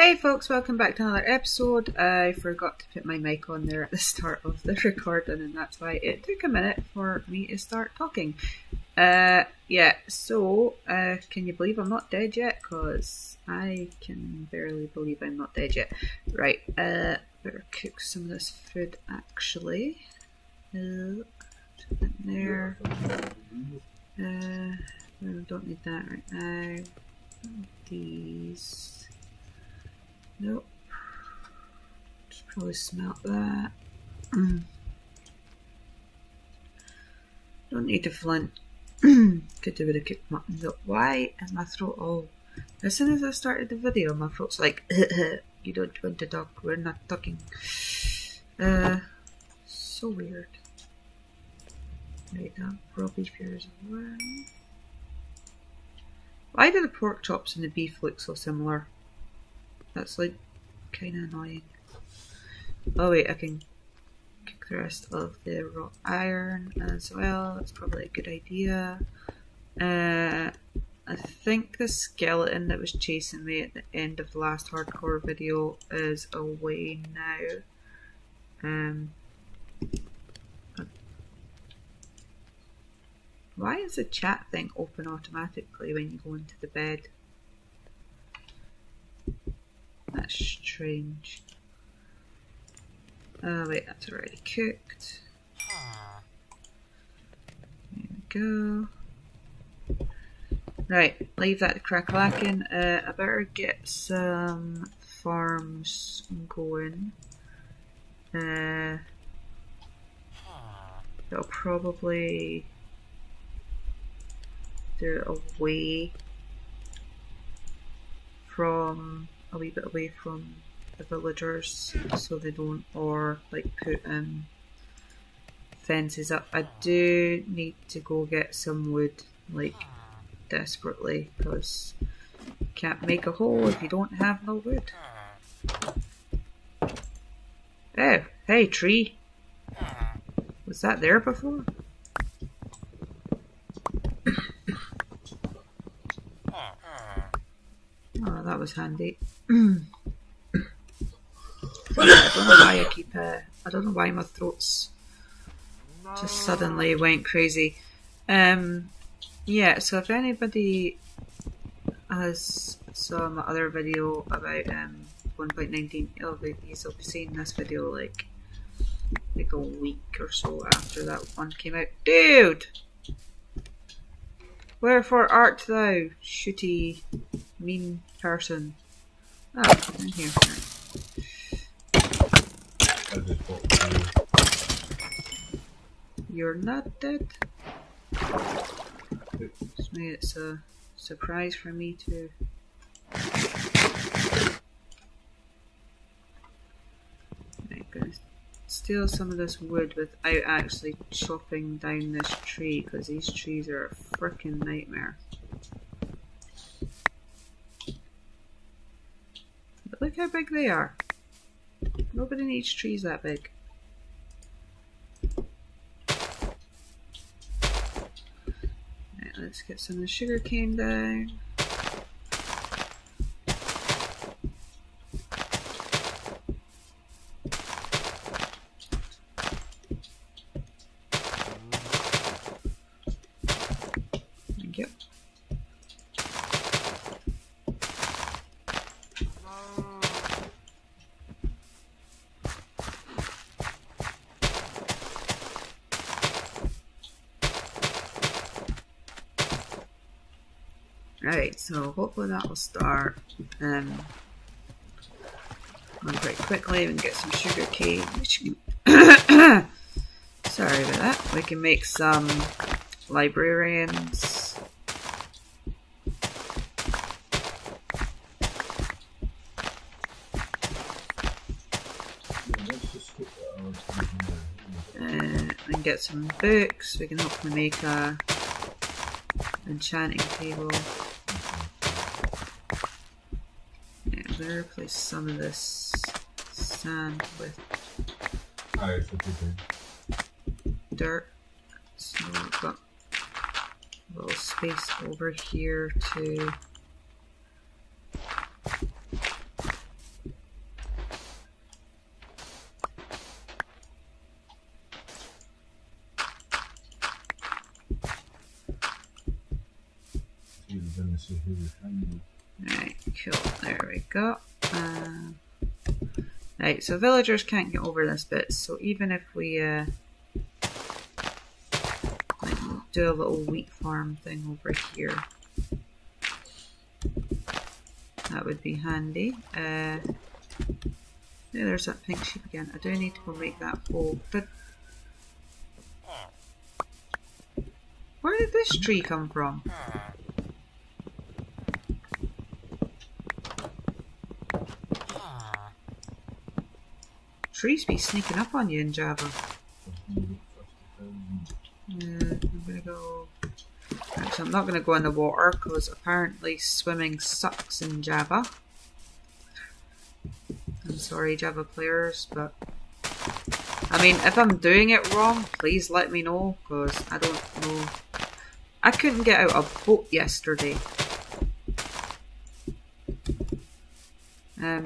Hey folks, welcome back to another episode. I forgot to put my mic on there at the start of the recording and that's why it took a minute for me to start talking. Can you believe I'm not dead yet? Because I can barely believe I'm not dead yet. Right, better cook some of this food actually. Put it in there. We don't need that right now. These. Nope. Just probably smelt that. Don't need a flint. Could do with a cooked mutton though. Why is my throat all... As soon as I started the video, my throat's like, you don't want to talk, we're not talking. So weird. Right, that raw beef here as well. Why do the pork chops and the beef look so similar? That's like kind of annoying. Oh wait, I can cook the rest of the raw iron as well. That's probably a good idea. I think the skeleton that was chasing me at the end of the last hardcore video is away now. Why is the chat thing open automatically when you go into the bed? That's strange. Oh wait, that's already cooked. There we go. Right, leave that to crack-a-lackin'. I better get some farms going. I'll probably do it away from... a wee bit away from the villagers so they don't, or like put fences up. I do need to go get some wood, like desperately, because you can't make a hole if you don't have no wood. Oh, hey tree! Was that there before? Oh, that was handy. I don't know why I keep. I don't know why my throat's just suddenly went crazy. Yeah. So if anybody has saw my other video about 1.19, you'll be seeing this video like a week or so after that one came out. Dude, wherefore art thou, shooty, mean person? Oh, in here. You're not dead? Just made it a surprise for me too. I'm gonna steal some of this wood without actually chopping down this tree, because these trees are a frickin' nightmare. But look how big they are. Nobody needs trees that big. Right, let's get some of the sugar cane down. Thank you. Right, so hopefully that will start going quite quickly. We can get some sugar cane. Sorry about that. We can make some librarians. We can get some books. We can hopefully make a enchanting table. Yeah, I'm gonna replace some of this sand with dirt. So we've got a little space over here to Right, cool. There we go. Right, so villagers can't get over this bit, so even if we like do a little wheat farm thing over here, that would be handy. Yeah, there's that pink sheep again. I do need to go make that hole. Where did this tree come from? Trees be sneaking up on you in Java. I'm gonna go. Actually, I'm not gonna go in the water because apparently swimming sucks in Java. I'm sorry, Java players, but I mean, if I'm doing it wrong, please let me know because I don't know. I couldn't get out a boat yesterday.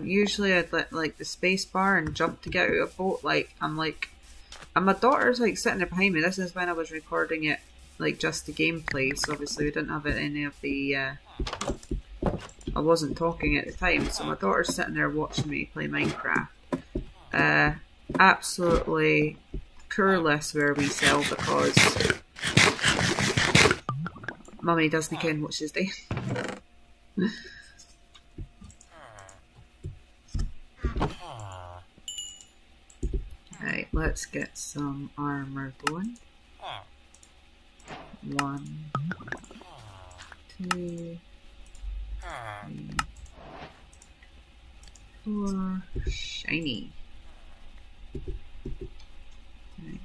Usually I'd let like the space bar and jump to get out of a boat. And my daughter's like sitting there behind me. This is when I was recording it, like just the gameplay. So obviously we didn't have any of the. I wasn't talking at the time, so my daughter's sitting there watching me play Minecraft. Absolutely careless where we sell because Mummy doesn't ken what she's doing. Right, let's get some armor going. 1, 2, 3, 4. Shiny.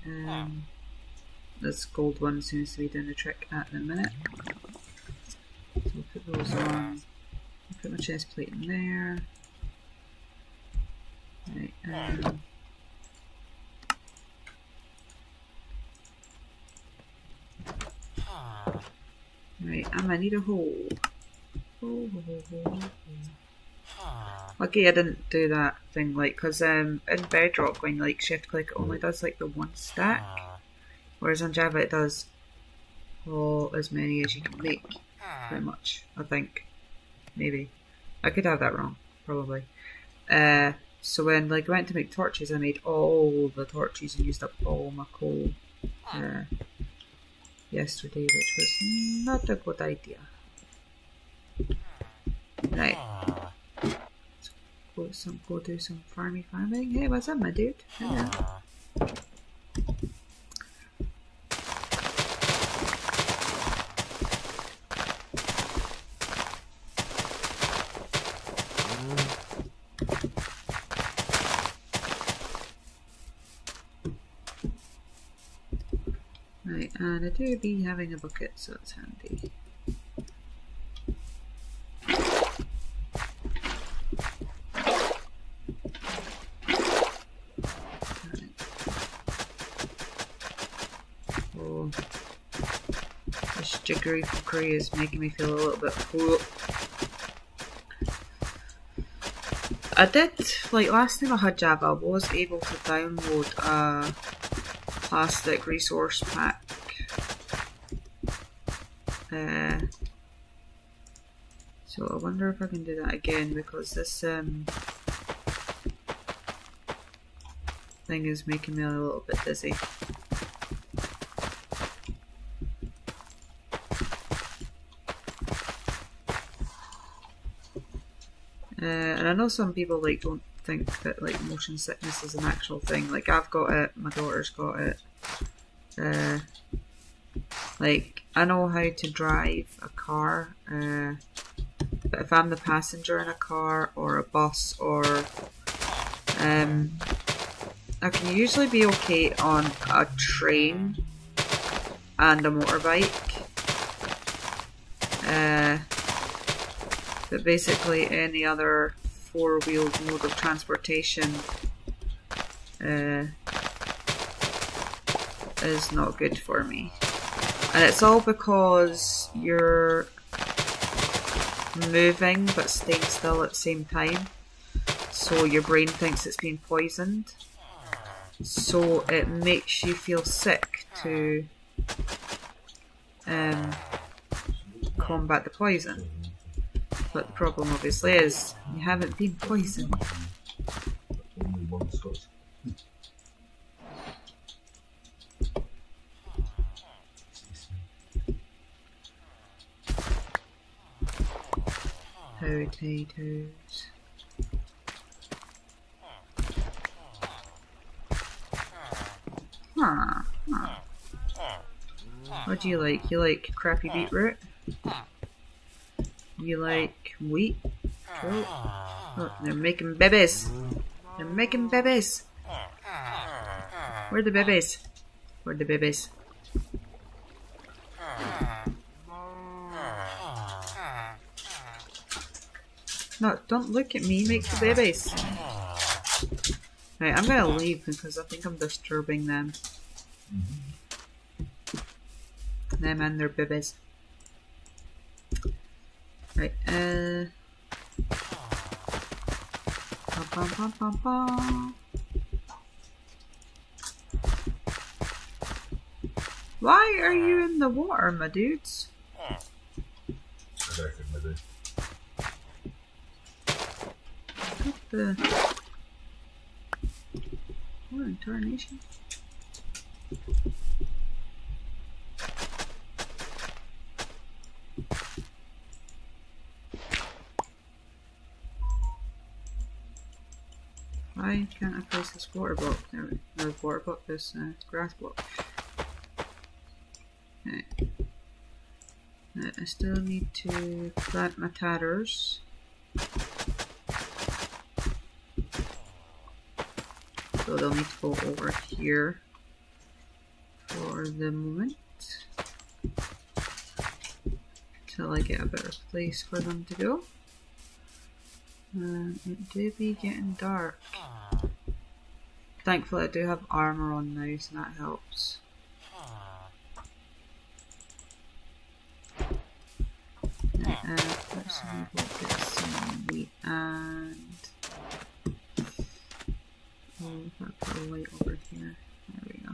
Right, this gold one seems to be doing the trick at the minute. So we'll put those on. I'll put my chest plate in there. Right, right, I need a hole. Lucky I didn't do that thing, like, because in Bedrock, when you like shift click, it only does like the 1 stack, whereas on Java it does as many as you can make, pretty much. I think, maybe, I could have that wrong, probably. So when like I went to make torches, I made all the torches and used up all my coal. Yesterday, which was not a good idea. Right. Let's go do some farming. Hey, what's up, my dude? Hello. Right, and I do be having a bucket, so it's handy. Oh, this jiggery fuckery is making me feel a little bit full. I did, like last time I had Java, I was able to download a plastic resource pack. So I wonder if I can do that again because this thing is making me a little bit dizzy. And I know some people like don't think that like motion sickness is an actual thing. Like I've got it, my daughter's got it. Like I know how to drive a car, but if I'm the passenger in a car or a bus or I can usually be okay on a train and a motorbike. But basically any other four-wheeled mode of transportation is not good for me. And it's all because you're moving but staying still at the same time. So your brain thinks it's been poisoned. So it makes you feel sick to combat the poison. But the problem obviously is you haven't been poisoned. Only one Scotch. Potatoes. What do you like? You like crappy beetroot? You like wheat? Cool. Oh, they're making babies. They're making babies. Where are the babies? Where are the babies? No, don't look at me. Make the babies. Right, I'm gonna leave because I think I'm disturbing them. Them and their babies. Right, Why are you in the water, my dudes? I reckon maybe. What the... What in tarnation? Why can't I place this water block? No, water block, this grass block. Okay. I still need to plant my tatters. So they'll need to go over here for the moment. Till I get a better place for them to go. It do be getting dark. Thankfully I do have armor on now, so that helps. Let's see if we'll get some wheat and... Oh, I'll put a light over here. There we go.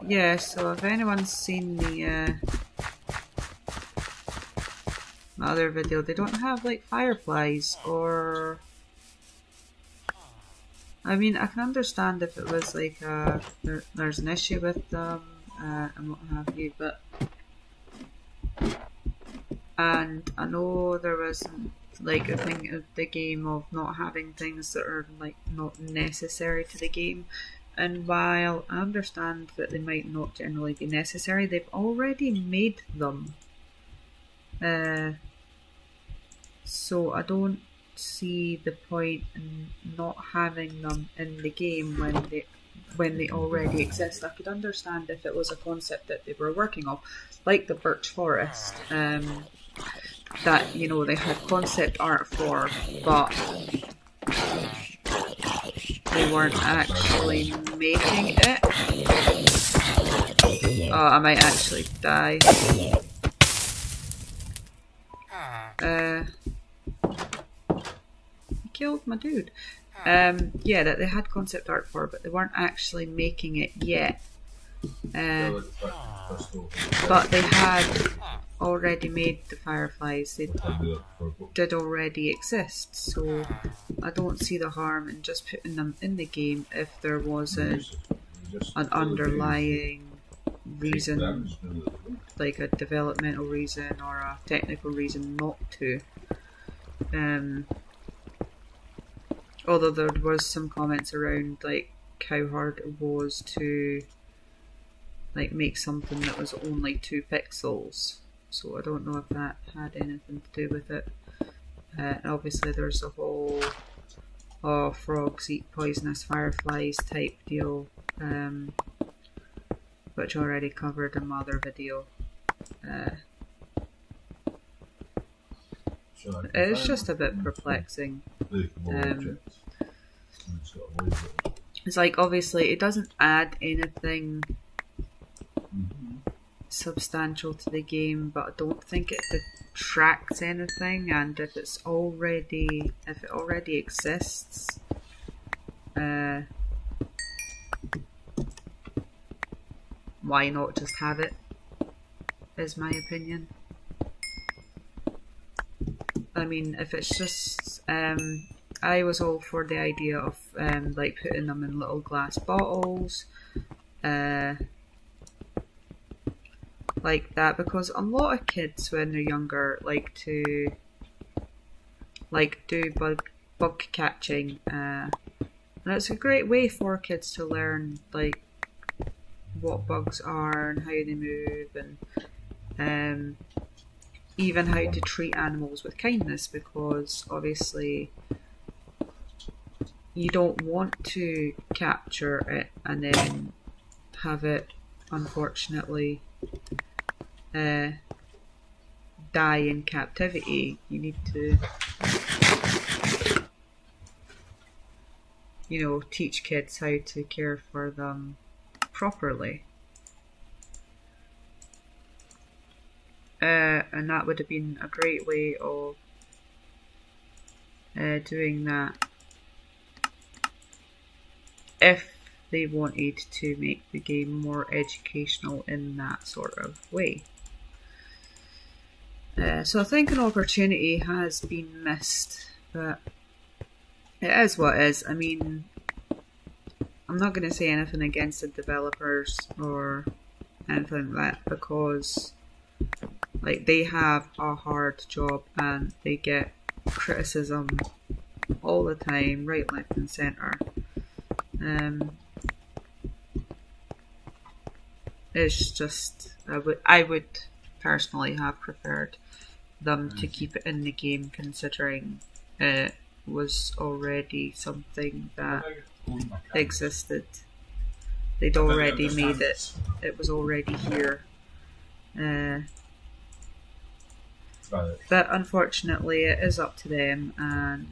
Yeah, so if anyone's seen the my other video, they don't have like fireflies or... I mean, I can understand if it was like there's an issue with them and what have you, but... And I know there was like a thing of the game of not having things that are like not necessary to the game. And while I understand that they might not generally be necessary, they've already made them. So I don't see the point in not having them in the game when they already exist. I could understand if it was a concept that they were working on, like the birch forest, that, you know, they had concept art for, but they weren't actually making it. Oh, I might actually die. He killed my dude. Yeah, that they had concept art for, but they weren't actually making it yet. But they had already made the fireflies. They did already exist, so I don't see the harm in just putting them in the game if there wasn't an underlying reason, like a developmental reason or a technical reason not to. Although there was some comments around like how hard it was to like make something that was only 2 pixels. So I don't know if that had anything to do with it. And obviously there's a whole frogs eat poisonous fireflies type deal, which I already covered in my other video. It's just a bit perplexing. It's like, obviously it doesn't add anything substantial to the game, but I don't think it detracts anything, and if it already exists, why not just have it, is my opinion. I mean, if it's just, I was all for the idea of like putting them in little glass bottles, like that, because a lot of kids when they're younger like to do bug catching, and it's a great way for kids to learn like what bugs are and how they move, and even how to treat animals with kindness, because obviously you don't want to capture it and then have it unfortunately die in captivity. You need to, you know, teach kids how to care for them properly. And that would have been a great way of doing that if they wanted to make the game more educational in that sort of way. So I think an opportunity has been missed, but it is what it is. I mean, I'm not going to say anything against the developers or anything like that, because like they have a hard job and they get criticism all the time, right, left and centre. It's just, I would personally have preferred them to keep it in the game, considering it was already something that existed. They'd already made it. It was already here. But unfortunately it is up to them, and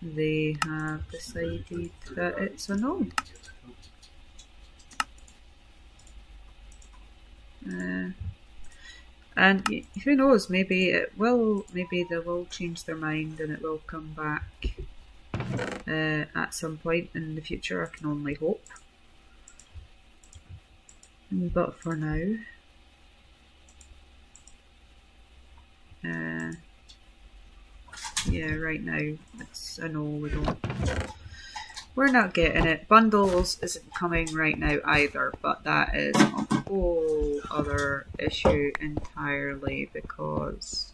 they have decided that it's a no. And who knows, maybe they will change their mind and it will come back at some point in the future. I can only hope. But for now, yeah, right now it's a no. We're not getting it. Bundles isn't coming right now either, but that is a whole other issue entirely, because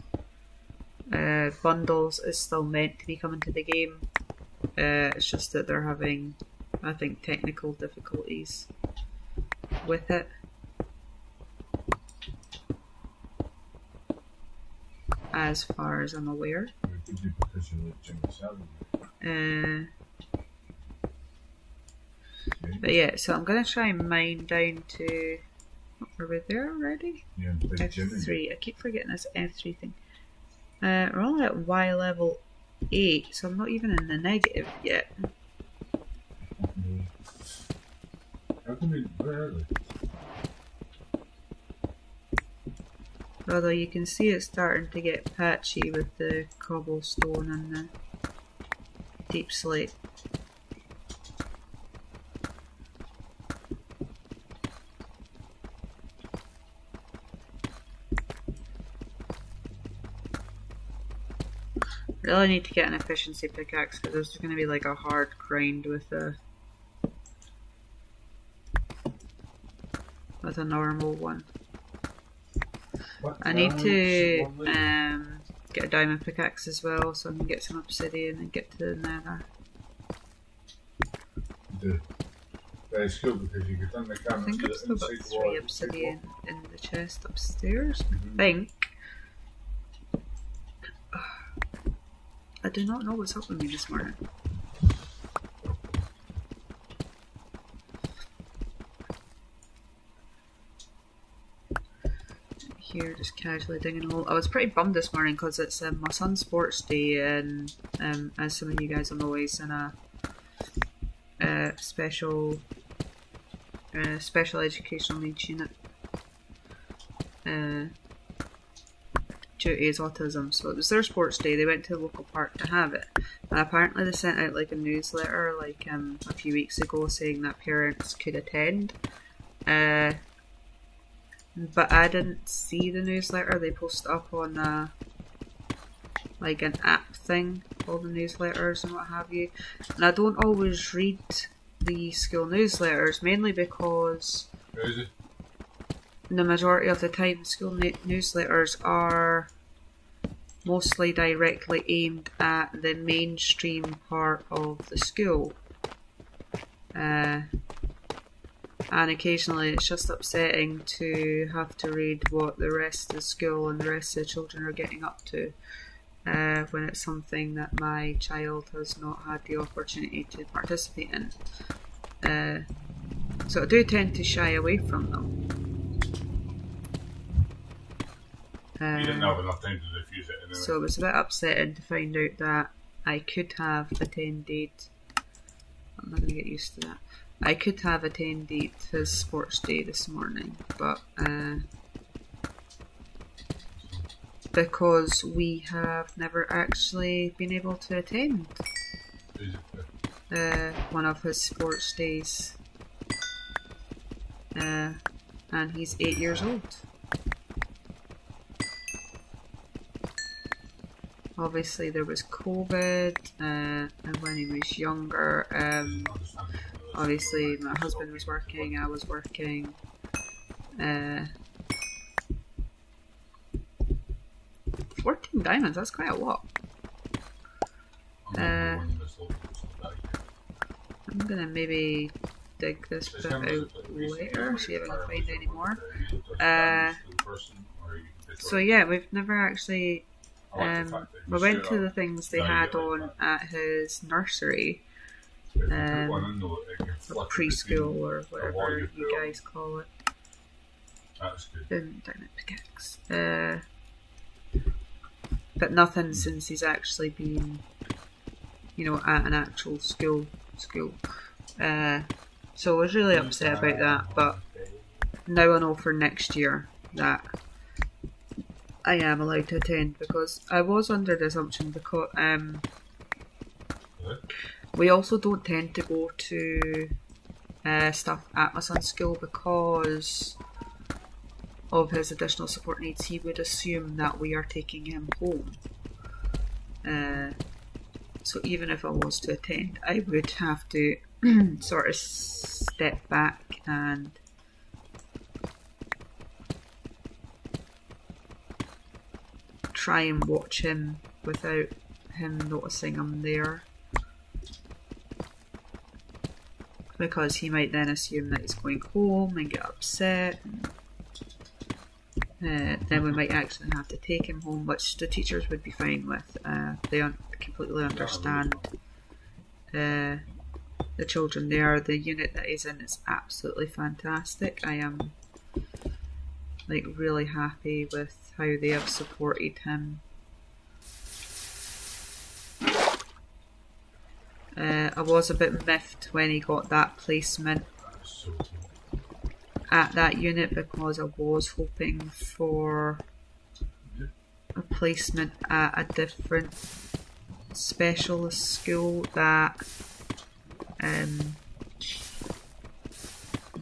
bundles is still meant to be coming to the game. It's just that they're having, I think, technical difficulties with it. As far as I'm aware. But yeah, so I'm going to try and mine down to... Are we there already? Yeah, F3. I keep forgetting this F3 thing. We're only at Y level 8, so I'm not even in the negative yet. Where are they? Although you can see it's starting to get patchy with the cobblestone and the deep slate. Really need to get an efficiency pickaxe, because there's going to be like a hard grind with a normal one. I need to get a diamond pickaxe as well, so I can get some obsidian and get to the nether. That is cool, because you get on the camera. I think I've still got 3 obsidian in the chest upstairs. I think. I do not know what's up with me this morning. Here, just casually digging a hole. I was pretty bummed this morning because it's my son's sports day, and as some of you guys will know, he's in a special educational needs unit due to his autism. So it was their sports day. They went to the local park to have it, and apparently they sent out like a newsletter like a few weeks ago saying that parents could attend. But I didn't see the newsletter. They posted up on like an app thing, all the newsletters and what have you. And I don't always read the school newsletters, mainly because the majority of the time school newsletters are mostly directly aimed at the mainstream part of the school. And occasionally it's just upsetting to have to read what the rest of the school and the rest of the children are getting up to when it's something that my child has not had the opportunity to participate in. So I do tend to shy away from them. You didn't have enough time to diffuse it anyway. So it was a bit upsetting to find out that I could have attended. I'm not going to get used to that. I could have attended his sports day this morning, but because we have never actually been able to attend one of his sports days, and he's 8 years old. Obviously there was COVID, and when he was younger, obviously my husband was working, I was working. 14 diamonds, that's quite a lot. I'm gonna maybe dig this bit out later, see if I can find any more. So yeah, we've never actually we went to the things they had on at his nursery, or preschool, or whatever you guys call it. Dynamic pickaxe. But nothing since he's actually been, you know, at an actual school. So I was really upset about that, but now I know for next year that I am allowed to attend, because I was under the assumption, because we also don't tend to go to stuff at my son's school because of his additional support needs. He would assume that we are taking him home. So even if I was to attend, I would have to sort of step back and try and watch him without him noticing I'm there, because he might then assume that he's going home and get upset, and then we might actually have to take him home, which the teachers would be fine with. They completely understand the children there. The unit that he's in is absolutely fantastic. I am like really happy with how they have supported him. I was a bit miffed when he got that placement at that unit, because I was hoping for a placement at a different specialist school that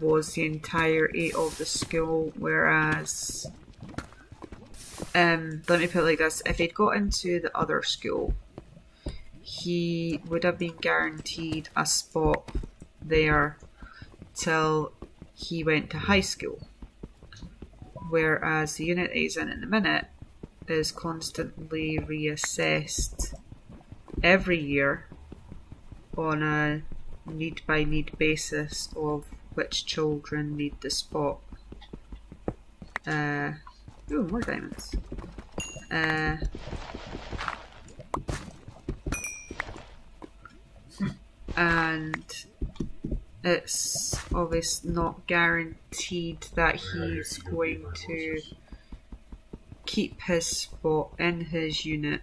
was the entirety of the school, whereas let me put it like this: if he'd got into the other school, he would have been guaranteed a spot there till he went to high school, whereas the unit he's in the minute is constantly reassessed every year on a need by need basis of which children need the spot. Ooh, more diamonds. And it's obviously not guaranteed that he's going to keep his spot in his unit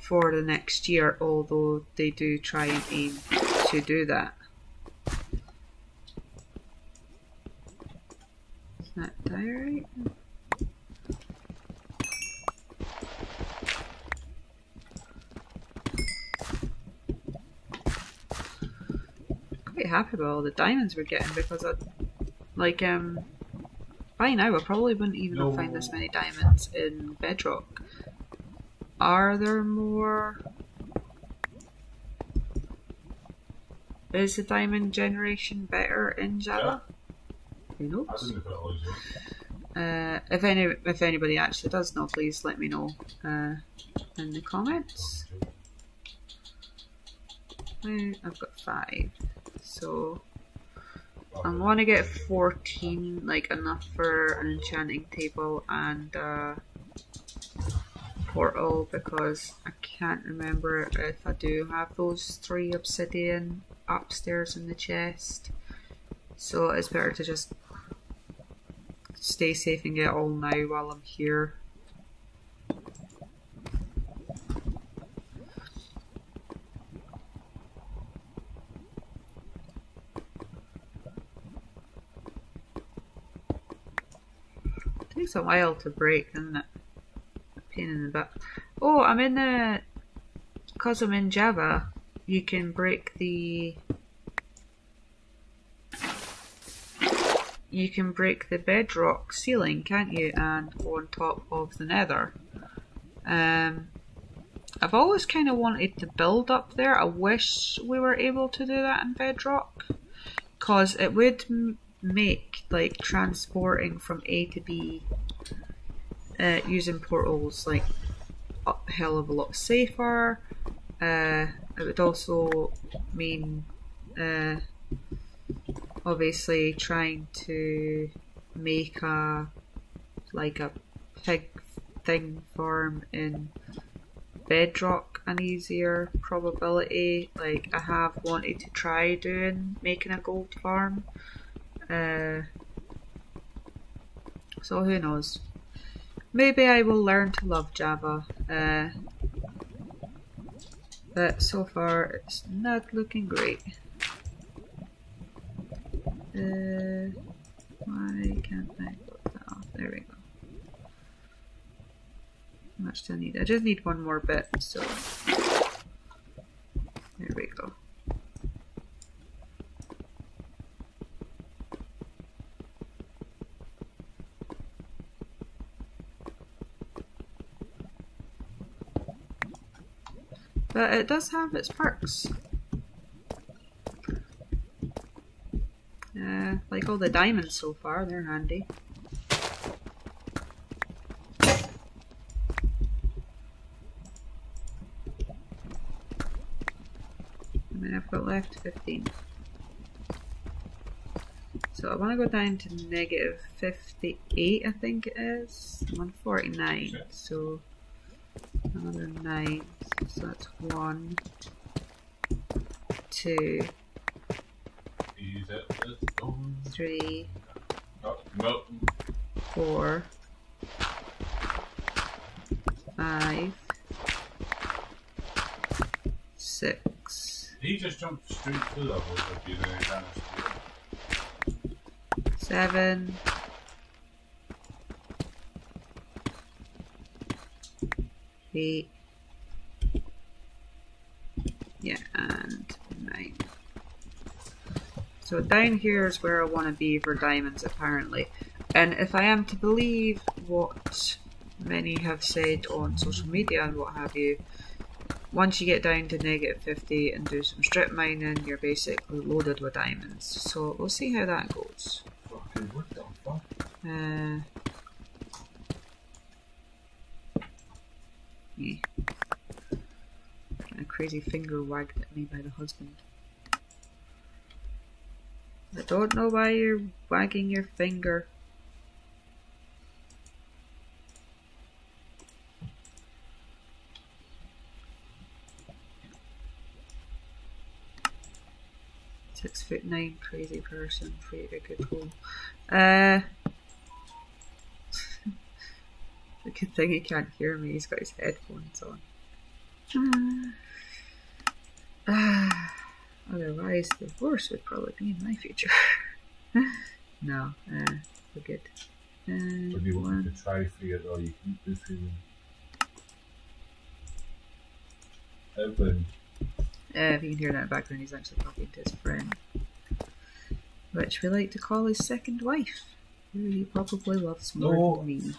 for the next year, although they do try and aim to do that. Is that diorite? Quite happy about all the diamonds we're getting because I, like, by now I probably wouldn't even have found this many diamonds in Bedrock. Are there more? Is the diamond generation better in Java? Yeah. Who knows? I didn't know If anybody actually does know, please let me know in the comments. I've got 5, so I want to get 14, like enough for an enchanting table and portal, because I can't remember if I do have those 3 obsidian upstairs in the chest. So it's better to just stay safe and get all now while I'm here. It takes a while to break, doesn't it? A pain in the butt. Oh, I'm in the... Because I'm in Java, you can break the... You can break the bedrock ceiling, can't you? And go on top of the nether. I've always kind of wanted to build up there. I wish we were able to do that in bedrock, because it would make like transporting from A to B using portals like a hell of a lot safer. It would also mean obviously trying to make a pig thing farm in bedrock an easier probability. Like, I have wanted to try making a gold farm, so who knows, maybe I will learn to love Java, but so far it's not looking great. Why can't I close that off? There we go. How much do I need? I just need one more bit, so there we go. But it does have its perks. Like all the diamonds so far, they're handy. And then I've got left 15. So I want to go down to negative 58, I think it is. I'm on 49, so another 9. So that's 1, 2, 3, 4, 5, 6. He just jumped straight through that hole like you did. 7, 8, yeah, and 9. So down here is where I want to be for diamonds, apparently. And if I am to believe what many have said on social media and what have you, once you get down to negative 50 and do some strip mining, you're basically loaded with diamonds. So we'll see how that goes. Yeah. Getting a crazy finger wagged at me by the husband. I don't know why you're wagging your finger. "6'9" crazy person, create a good hole. The good thing he can't hear me, he's got his headphones on. Otherwise, divorce would probably be in my future. No, we're good. If you want to try for it, or you can do for them. Open. If you can hear that in the background, he's actually talking to his friend, which we like to call his second wife, who he probably loves more than me.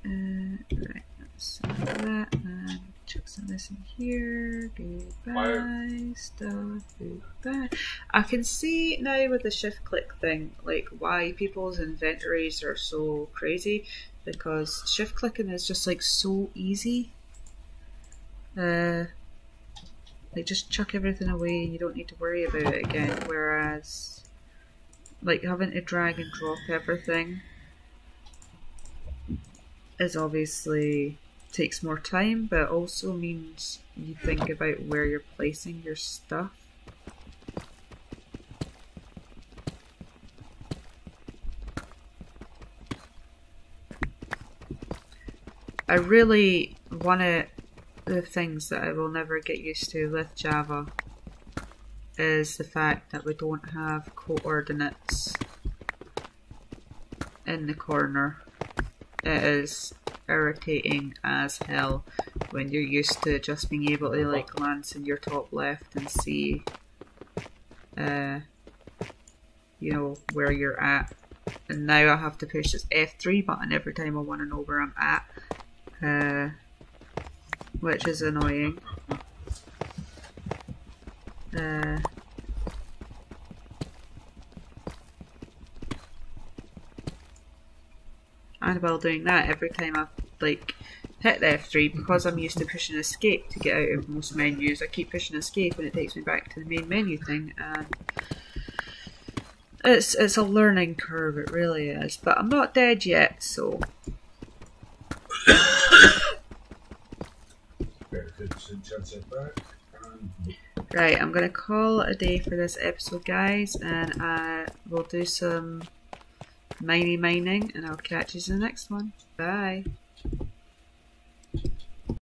Right, let's save that and chuck some of this in here. Goodbye, stuff, goodbye. I can see now with the shift click thing, like why people's inventories are so crazy, because shift clicking is just like so easy. Like just chuck everything away and you don't need to worry about it again, whereas like having to drag and drop everything is obviously takes more time, but also means you think about where you're placing your stuff. I really one of the things that I will never get used to with Java is the fact that we don't have coordinates in the corner. It is irritating as hell when you're used to just being able to like glance in your top left and see you know where you're at, and now I have to push this F3 button every time I want to know where I'm at, which is annoying. And while doing that, every time I've like hit the F3, because I'm used to pushing escape to get out of most menus, I keep pushing escape and it takes me back to the main menu thing, and it's a learning curve, it really is. But I'm not dead yet, so right, I'm gonna call it a day for this episode, guys, and we'll do some mining, and I'll catch you in the next one. Bye.